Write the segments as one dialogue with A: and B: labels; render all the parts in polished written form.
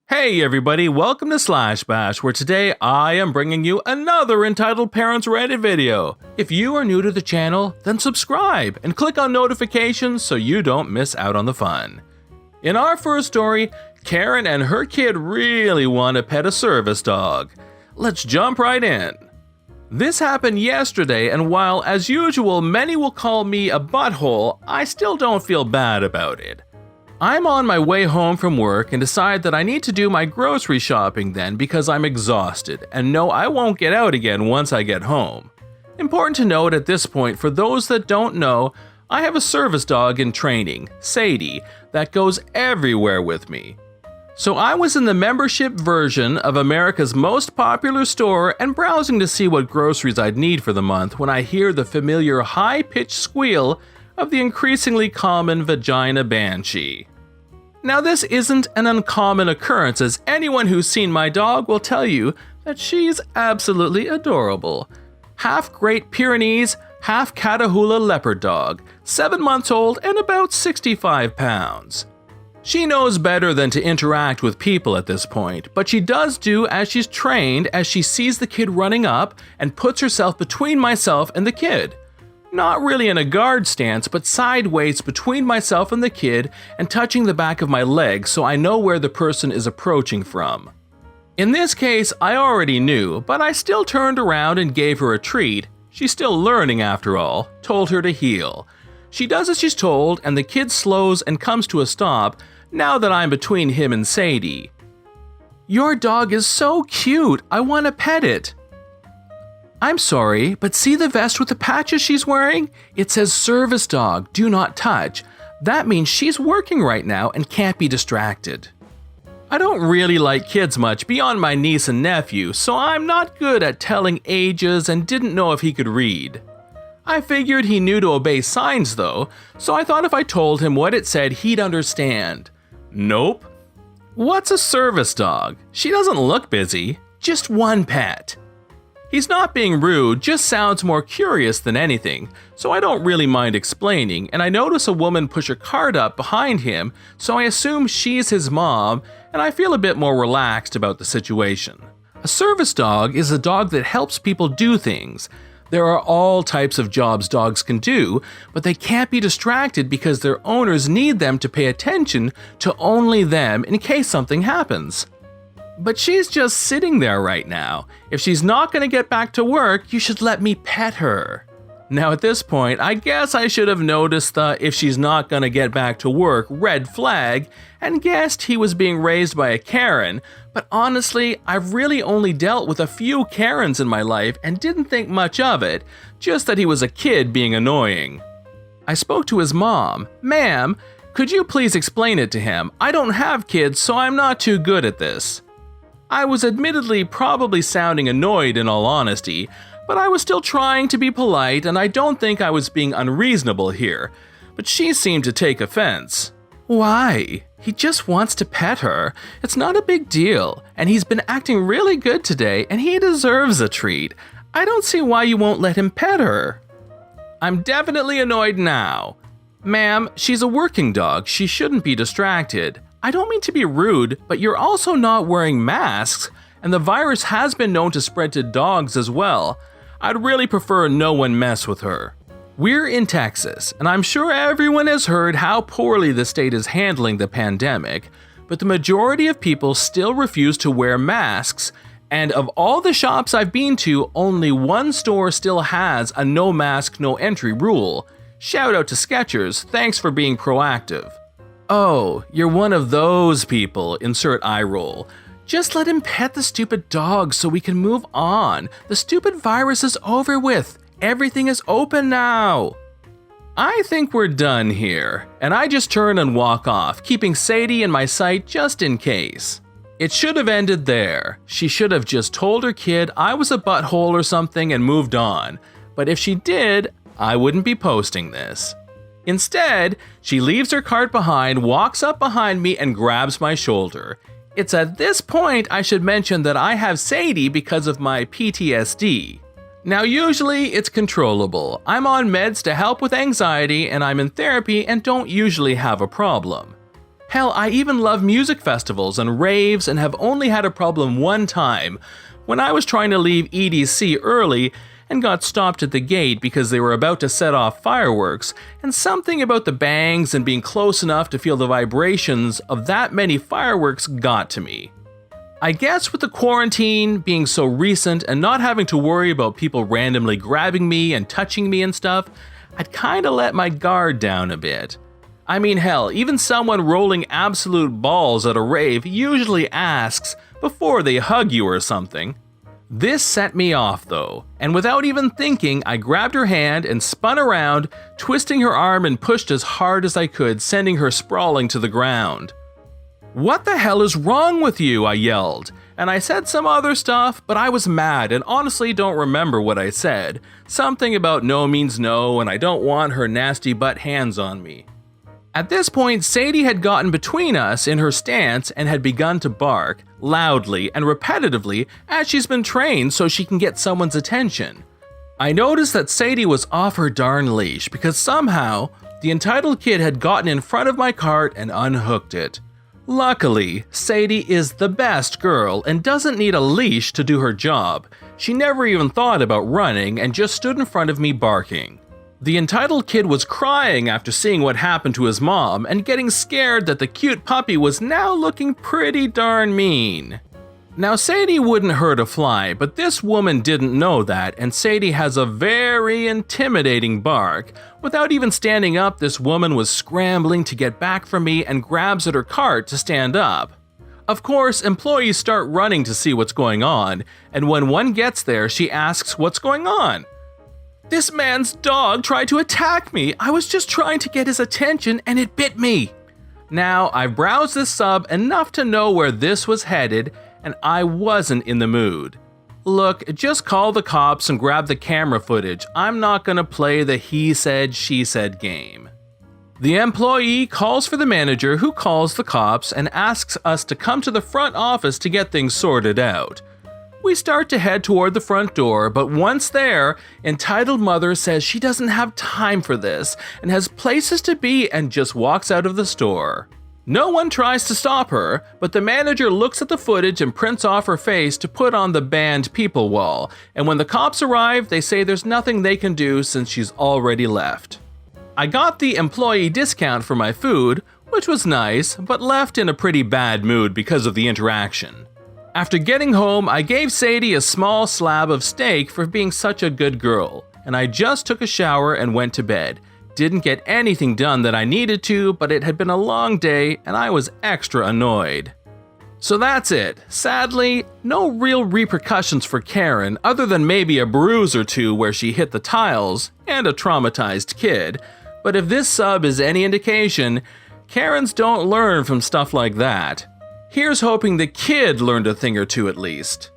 A: Hey everybody, welcome to Slash Bash, where today I am bringing you another entitled Parents Reddit video. If you are new to the channel, then subscribe and click on notifications so you don't miss out on the fun. In our first story, Karen and her kid really want to pet a service dog. Let's jump right in. This happened yesterday, and while as usual many will call me a butthole, I still don't feel bad about it. I'm on my way home from work and decide that I need to do my grocery shopping then because I'm exhausted and know I won't get out again once I get home. Important to note at this point, for those that don't know, I have a service dog in training, Sadie, that goes everywhere with me. So I was in the membership version of America's most popular store and browsing to see what groceries I'd need for the month when I hear the familiar high-pitched squeal of the increasingly common vagina banshee. Now this isn't an uncommon occurrence, as anyone who's seen my dog will tell you that she's absolutely adorable. Half Great Pyrenees, half Catahoula leopard dog, 7 months old and about 65 pounds. She knows better than to interact with people at this point, but she does do as she's trained as she sees the kid running up and puts herself between myself and the kid. Not really in a guard stance, but sideways between myself and the kid and touching the back of my leg so I know where the person is approaching from. In this case, I already knew, but I still turned around and gave her a treat. She's still learning after all. Told her to heel. She does as she's told, and the kid slows and comes to a stop now that I'm between him and Sadie. "Your dog is so cute, I want to pet it." "I'm sorry, but see the vest with the patches she's wearing? It says service dog, do not touch. That means she's working right now and can't be distracted." I don't really like kids much beyond my niece and nephew, so I'm not good at telling ages and didn't know if he could read. I figured he knew to obey signs though, so I thought if I told him what it said he'd understand. Nope. What's a service dog? She doesn't look busy. Just one pet. He's not being rude, just sounds more curious than anything, so I don't really mind explaining, and I notice a woman push a cart up behind him, so I assume she's his mom, and I feel a bit more relaxed about the situation. A service dog is a dog that helps people do things. There are all types of jobs dogs can do, but they can't be distracted because their owners need them to pay attention to only them in case something happens. But she's just sitting there right now. If she's not going to get back to work, you should let me pet her. Now at this point, I guess I should have noticed the "if she's not going to get back to work" red flag and guessed he was being raised by a Karen, but honestly, I've really only dealt with a few Karens in my life and didn't think much of it, just that he was a kid being annoying. I spoke to his mom. "Ma'am, could you please explain it to him? I don't have kids, so I'm not too good at this." I was admittedly probably sounding annoyed in all honesty, but I was still trying to be polite and I don't think I was being unreasonable here, but she seemed to take offense. "Why? He just wants to pet her. It's not a big deal, and he's been acting really good today and he deserves a treat. I don't see why you won't let him pet her." I'm definitely annoyed now. "Ma'am, she's a working dog, she shouldn't be distracted. I don't mean to be rude, but you're also not wearing masks, and the virus has been known to spread to dogs as well. I'd really prefer no one mess with her." We're in Texas, and I'm sure everyone has heard how poorly the state is handling the pandemic, but the majority of people still refuse to wear masks, and of all the shops I've been to, only one store still has a no mask, no entry rule. Shout out to Skechers, thanks for being proactive. "Oh, you're one of those people," insert eye roll. "Just let him pet the stupid dog so we can move on. The stupid virus is over with. Everything is open now." I think we're done here, and I just turn and walk off, keeping Sadie in my sight just in case. It should have ended there. She should have just told her kid I was a butthole or something and moved on. But if she did, I wouldn't be posting this. Instead, she leaves her cart behind, walks up behind me, and grabs my shoulder. It's at this point I should mention that I have Sadie because of my PTSD. Now usually it's controllable. I'm on meds to help with anxiety and I'm in therapy and don't usually have a problem. Hell, I even love music festivals and raves and have only had a problem one time, when I was trying to leave EDC early and got stopped at the gate because they were about to set off fireworks, and something about the bangs and being close enough to feel the vibrations of that many fireworks got to me. I guess with the quarantine being so recent and not having to worry about people randomly grabbing me and touching me and stuff, I'd kinda let my guard down a bit. I mean, hell, even someone rolling absolute balls at a rave usually asks before they hug you or something. This set me off though, and without even thinking, I grabbed her hand and spun around, twisting her arm and pushed as hard as I could, sending her sprawling to the ground. "What the hell is wrong with you?" I yelled, and I said some other stuff, but I was mad and honestly don't remember what I said. Something about no means no and I don't want her nasty butt hands on me. At this point, Sadie had gotten between us in her stance and had begun to bark, loudly and repetitively, as she's been trained so she can get someone's attention. I noticed that Sadie was off her darn leash because somehow, the entitled kid had gotten in front of my cart and unhooked it. Luckily, Sadie is the best girl and doesn't need a leash to do her job. She never even thought about running and just stood in front of me barking. The entitled kid was crying after seeing what happened to his mom and getting scared that the cute puppy was now looking pretty darn mean. Now, Sadie wouldn't hurt a fly, but this woman didn't know that, and Sadie has a very intimidating bark. Without even standing up, this woman was scrambling to get back from me and grabs at her cart to stand up. Of course, employees start running to see what's going on, and when one gets there, she asks what's going on. "This man's dog tried to attack me. I was just trying to get his attention and it bit me." Now, I've browsed this sub enough to know where this was headed, and I wasn't in the mood. Look, just call the cops and grab the camera footage. I'm not gonna play the he said, she said game. The employee calls for the manager, who calls the cops and asks us to come to the front office to get things sorted out. We start to head toward the front door, but once there, entitled mother says she doesn't have time for this and has places to be and just walks out of the store. No one tries to stop her, but the manager looks at the footage and prints off her face to put on the banned people wall, and when the cops arrive, they say there's nothing they can do since she's already left. I got the employee discount for my food, which was nice, but left in a pretty bad mood because of the interaction. After getting home, I gave Sadie a small slab of steak for being such a good girl, and I just took a shower and went to bed. Didn't get anything done that I needed to, but it had been a long day and I was extra annoyed. So that's it. Sadly, no real repercussions for Karen other than maybe a bruise or two where she hit the tiles and a traumatized kid. But if this sub is any indication, Karens don't learn from stuff like that. Here's hoping the kid learned a thing or two at least.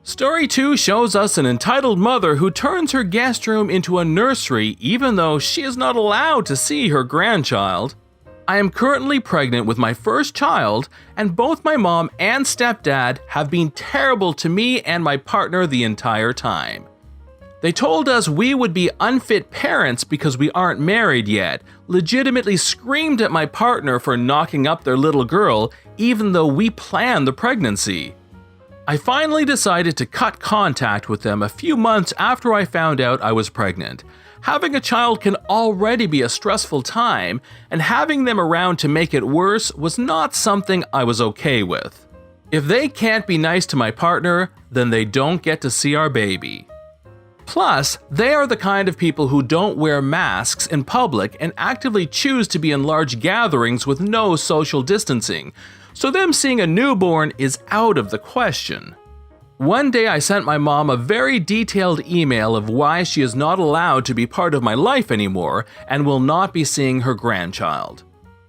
A: Story 2 shows us an entitled mother who turns her guest room into a nursery even though she is not allowed to see her grandchild. I am currently pregnant with my first child, and both my mom and stepdad have been terrible to me and my partner the entire time. They told us we would be unfit parents because we aren't married yet, legitimately screamed at my partner for knocking up their little girl even though we planned the pregnancy. I finally decided to cut contact with them a few months after I found out I was pregnant. Having a child can already be a stressful time, and having them around to make it worse was not something I was okay with. If they can't be nice to my partner, then they don't get to see our baby. Plus, they are the kind of people who don't wear masks in public and actively choose to be in large gatherings with no social distancing, so them seeing a newborn is out of the question. One day I sent my mom a very detailed email of why she is not allowed to be part of my life anymore and will not be seeing her grandchild.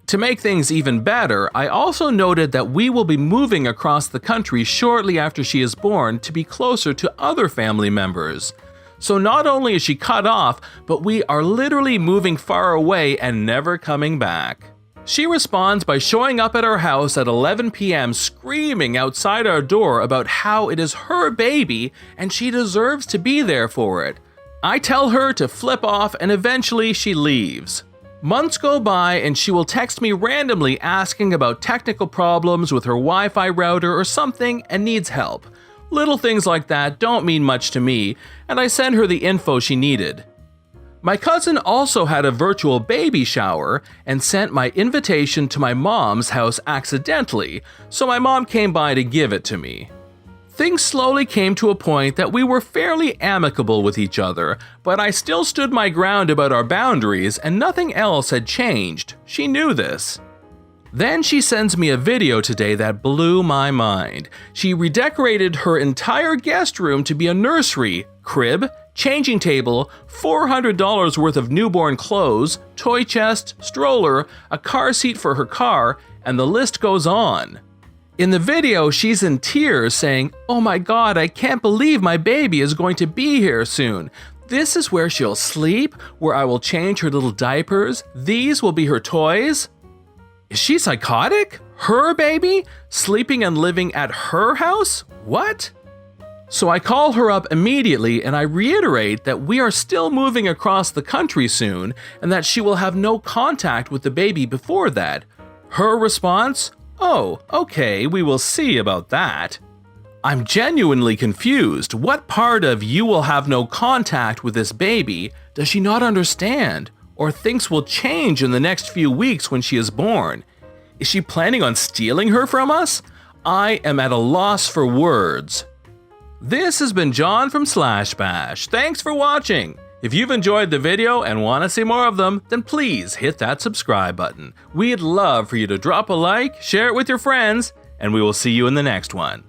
A: To make things even better, I also noted that we will be moving across the country shortly after she is born to be closer to other family members. So not only is she cut off, but we are literally moving far away and never coming back. She responds by showing up at our house at 11 p.m. screaming outside our door about how it is her baby and she deserves to be there for it. I tell her to flip off and eventually she leaves. Months go by and she will text me randomly asking about technical problems with her Wi-Fi router or something and needs help. Little things like that don't mean much to me, and I send her the info she needed. My cousin also had a virtual baby shower and sent my invitation to my mom's house accidentally, so my mom came by to give it to me. Things slowly came to a point that we were fairly amicable with each other, but I still stood my ground about our boundaries and nothing else had changed. She knew this. Then she sends me a video today that blew my mind. She redecorated her entire guest room to be a nursery, crib, changing table, $400 worth of newborn clothes, toy chest, stroller, a car seat for her car, and the list goes on. In the video, she's in tears saying, "Oh my god, I can't believe my baby is going to be here soon. This is where she'll sleep, where I will change her little diapers. These will be her toys." Is she psychotic? Her baby? Sleeping and living at her house? What? So I call her up immediately and I reiterate that we are still moving across the country soon and that she will have no contact with the baby before that. Her response? "Oh, okay, we will see about that." I'm genuinely confused. What part of "you will have no contact with this baby" does she not understand, or thinks will change in the next few weeks when she is born? Is she planning on stealing her from us? I am at a loss for words. This has been John from Slash Bash. Thanks for watching. If you've enjoyed the video and want to see more of them, then please hit that subscribe button. We'd love for you to drop a like, share it with your friends, and we will see you in the next one.